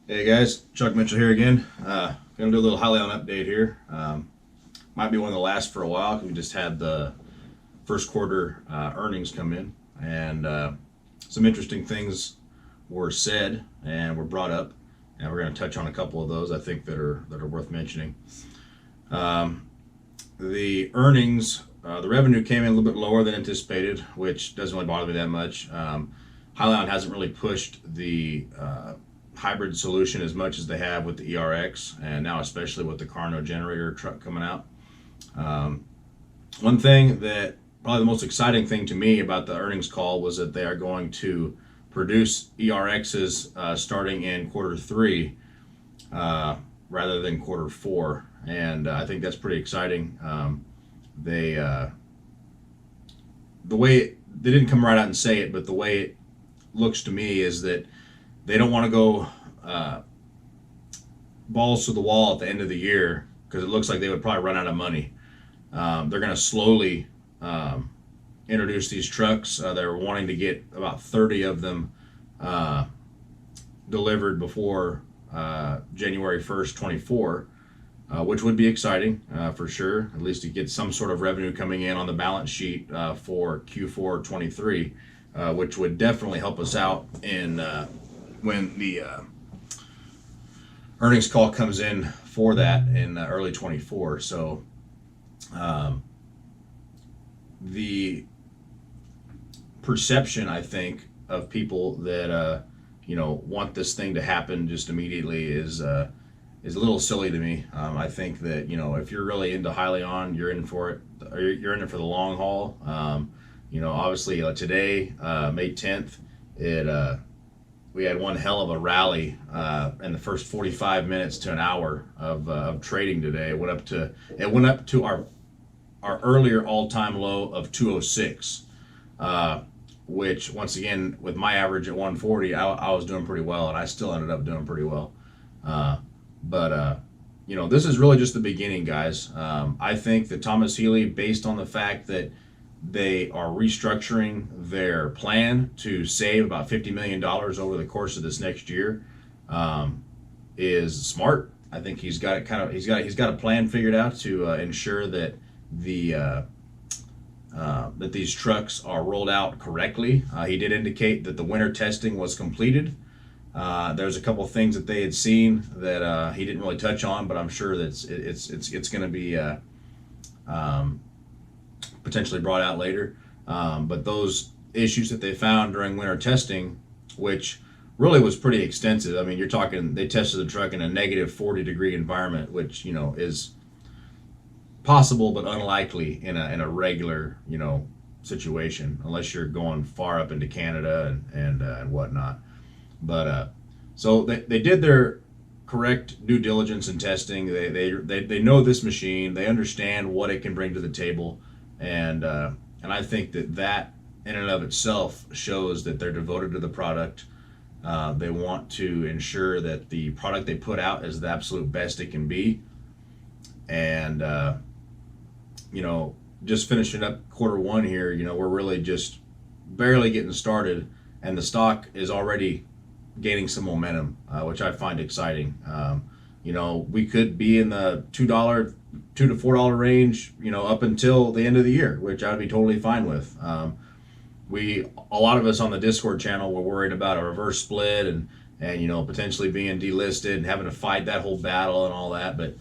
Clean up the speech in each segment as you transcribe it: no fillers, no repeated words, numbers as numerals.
Hey guys, Chuck Mitchell here again. Gonna do a little Hyliion update here. Might be one of the last for a while because we just had the first quarter earnings come in, and some interesting things were said and were brought up, and we're gonna touch on a couple of those I think that are worth mentioning. The earnings, the revenue came in a little bit lower than anticipated, which doesn't really bother me that much. Hyliion hasn't really pushed the hybrid solution as much as they have with the ERX, and now especially with the Carno generator truck coming out. One thing that probably the most exciting thing to me about the earnings call was that they are going to produce ERXs starting in quarter 3 rather than quarter 4, and I think that's pretty exciting. They the way they didn't come right out and say it, but the way it looks to me is that they don't want to go balls to the wall at the end of the year because it looks like they would probably run out of money. They're going to slowly introduce these trucks. They're wanting to get about 30 of them delivered before January 1st, 24, which would be exciting for sure. At least to get some sort of revenue coming in on the balance sheet for Q4 23, which would definitely help us out in when the earnings call comes in for that in early 24. So the perception, I think, of people that want this thing to happen just immediately is a little silly to me. I think that if you're really into Hyliion, you're in for it. You're in it for the long haul. Obviously today, May 10th, we had one hell of a rally in the first 45 minutes to an hour of trading today. It went up to our earlier all-time low of 206, which once again, with my average at 140, I was doing pretty well, and I still ended up doing pretty well. But this is really just the beginning, guys. I think that Thomas Healy, based on the fact that they are restructuring their plan to save about $50 million over the course of this next year, is smart. I think he's got it he's got a plan figured out to ensure that that these trucks are rolled out correctly. He did indicate that the winter testing was completed. There's a couple of things that they had seen that he didn't really touch on, but I'm sure that it's going to be potentially brought out later. But those issues that they found during winter testing, which really was pretty extensive. I mean, you're talking, they tested the truck in a negative 40-degree environment, which, is possible but unlikely in a regular, situation, unless you're going far up into Canada and whatnot. But so they did their correct due diligence and testing. They know this machine. They understand what it can bring to the table, and I think that in and of itself shows that they're devoted to the product. They want to ensure that the product they put out is the absolute best it can be, and just finishing up quarter 1 here. We're really just barely getting started, and the stock is already gaining some momentum, which I find exciting. We could be in the $2 to $4 range, up until the end of the year, which I'd be totally fine with. A lot of us on the Discord channel were worried about a reverse split and potentially being delisted and having to fight that whole battle and all that. But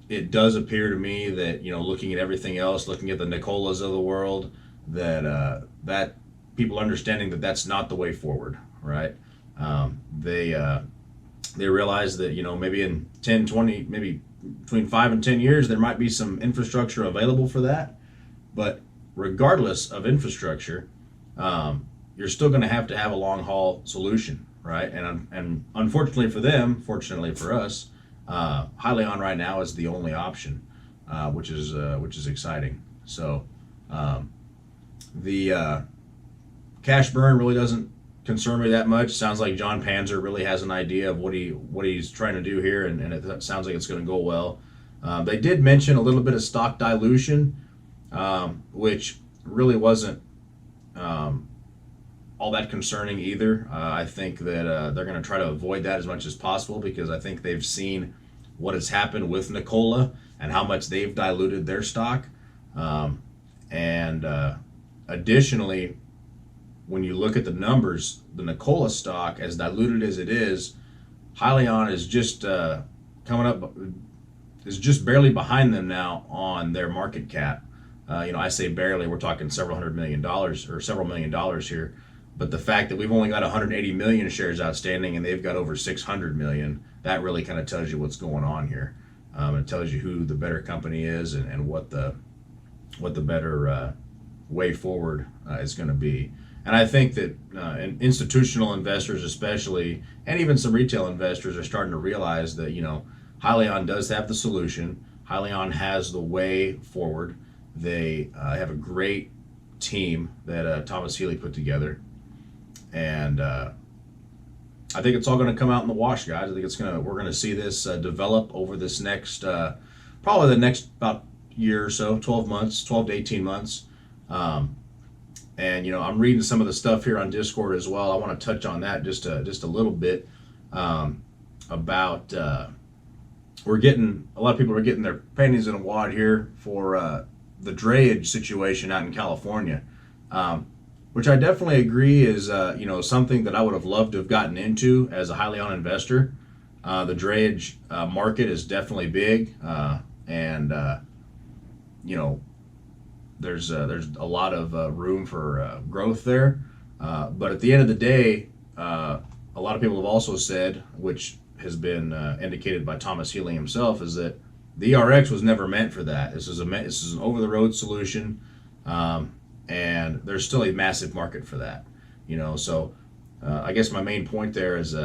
it does appear to me that looking at everything else, looking at the Nicolas of the world, that that people understanding that that's not the way forward, right? They realize that maybe in 10, 20, maybe between 5 and 10 years there might be some infrastructure available for that. But regardless of infrastructure, you're still going to have a long haul solution, right? And unfortunately for them, fortunately for us, Hyliion right now is the only option, which is exciting. So the cash burn really doesn't concern me that much. Sounds like John Panzer really has an idea of what he's trying to do here, and it sounds like it's going to go well. They did mention a little bit of stock dilution, which really wasn't all that concerning either. I think that they're going to try to avoid that as much as possible, because I think they've seen what has happened with Nikola and how much they've diluted their stock. And additionally, when you look at the numbers, the Nikola stock, as diluted as it is, Hyliion is just coming up, is just barely behind them now on their market cap. I say barely, we're talking several $100 million or several $1 million here. But the fact that we've only got 180 million shares outstanding and they've got over 600 million, that really kind of tells you what's going on here. It tells you who the better company is, and what the better way forward is going to be. And I think that institutional investors especially, and even some retail investors, are starting to realize that, Hyliion does have the solution. Hyliion has the way forward. They have a great team that Thomas Healy put together. And I think it's all going to come out in the wash, guys. I think we're going to see this develop over this next, probably the next about year or so, 12 to 18 months. And I'm reading some of the stuff here on Discord as well. I want to touch on that just a little bit, about a lot of people are getting their panties in a wad here for the drayage situation out in California, which I definitely agree is something that I would have loved to have gotten into as a Hyliion investor. The drayage market is definitely big, and there's a lot of room for growth there. But at the end of the day, a lot of people have also said, which has been indicated by Thomas Healy himself, is that the ERX was never meant for that. This is an over-the-road solution, and there's still a massive market for that. So I guess my main point there is,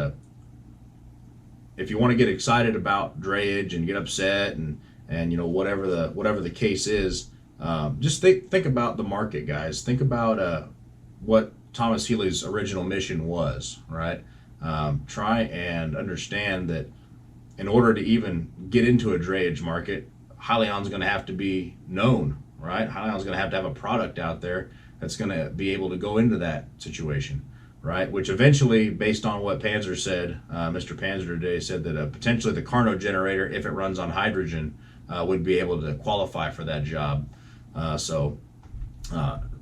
if you want to get excited about drayage and get upset and whatever the case is, just think about the market, guys. Think about what Thomas Healy's original mission was, right? Try and understand that in order to even get into a drayage market, Hyliion's going to have to be known, right? Hyliion's going to have a product out there that's going to be able to go into that situation, right? Which eventually, based on what Panzer said, Mr. Panzer today said that potentially the Carnot generator, if it runs on hydrogen, would be able to qualify for that job. So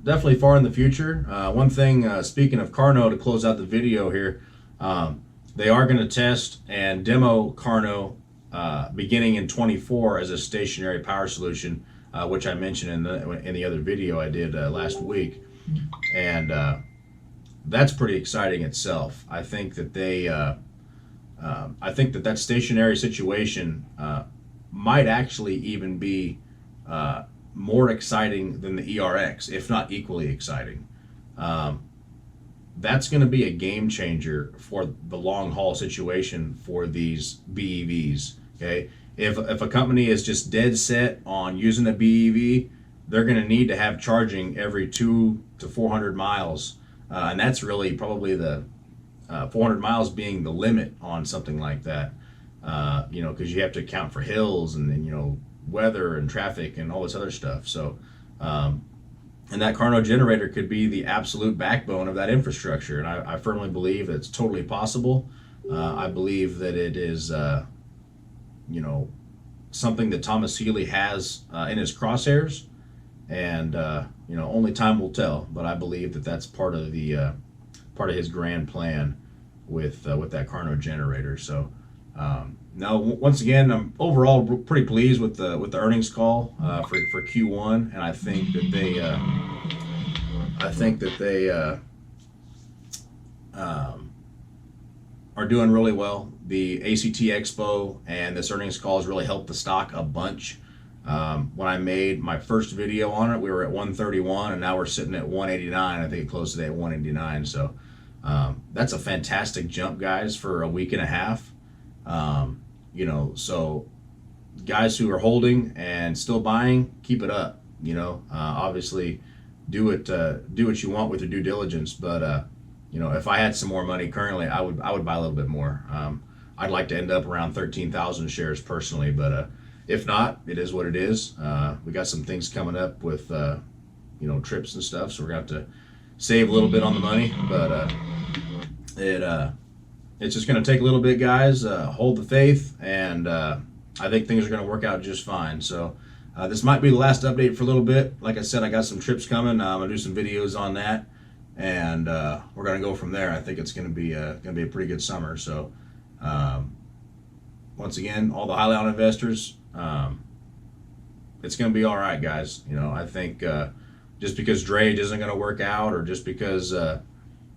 definitely far in the future. One thing, speaking of Carnot, to close out the video here, they are going to test and demo Carnot beginning in 24 as a stationary power solution, which I mentioned in the other video I did last week, and that's pretty exciting itself. I think that that stationary situation might actually even be more exciting than the ERX, if not equally exciting. That's going to be a game changer for the long haul situation for these BEVs. Okay, if a company is just dead set on using a BEV, they're going to need to have charging every 200 to 400 miles, and that's really probably the 400 miles being the limit on something like that. Because you have to account for hills and weather and traffic and all this other stuff. So. And that Carnot generator could be the absolute backbone of that infrastructure. And I firmly believe that it's totally possible. I believe that it is, something that Thomas Healy has in his crosshairs. And, only time will tell. But I believe that that's part of his grand plan with that Carnot generator. So, now, once again, I'm overall pretty pleased with the earnings call for Q1, and I think that they are doing really well. The ACT Expo and this earnings call has really helped the stock a bunch. When I made my first video on it, we were at 131, and now we're sitting at 189. I think it closed today at 189. So that's a fantastic jump, guys, for a week and a half. So guys who are holding and still buying, keep it up. Obviously do what you want with your due diligence. But if I had some more money currently, I would buy a little bit more. I'd like to end up around 13,000 shares personally, but if not, it is what it is. We got some things coming up with trips and stuff, so we're gonna have to save a little bit on the money, but it's just going to take a little bit, guys. Hold the faith, and I think things are going to work out just fine. So this might be the last update for a little bit. Like I said, I got some trips coming. I'm going to do some videos on that, and we're going to go from there. I think it's going to be a pretty good summer. So once again, all the Highly On investors, it's going to be all right, guys. You know, I think just because drayage isn't going to work out, or just because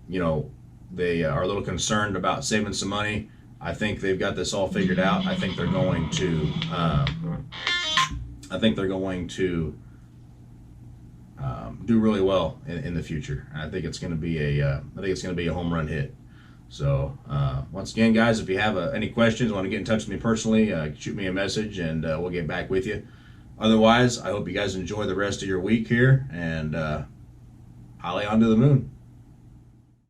you know, they are a little concerned about saving some money, I think they've got this all figured out. I think they're going to do really well in the future. I think it's going to be a home run hit. So once again, guys, if you have any questions, want to get in touch with me personally, shoot me a message, and we'll get back with you. Otherwise, I hope you guys enjoy the rest of your week here, and highly on to the moon.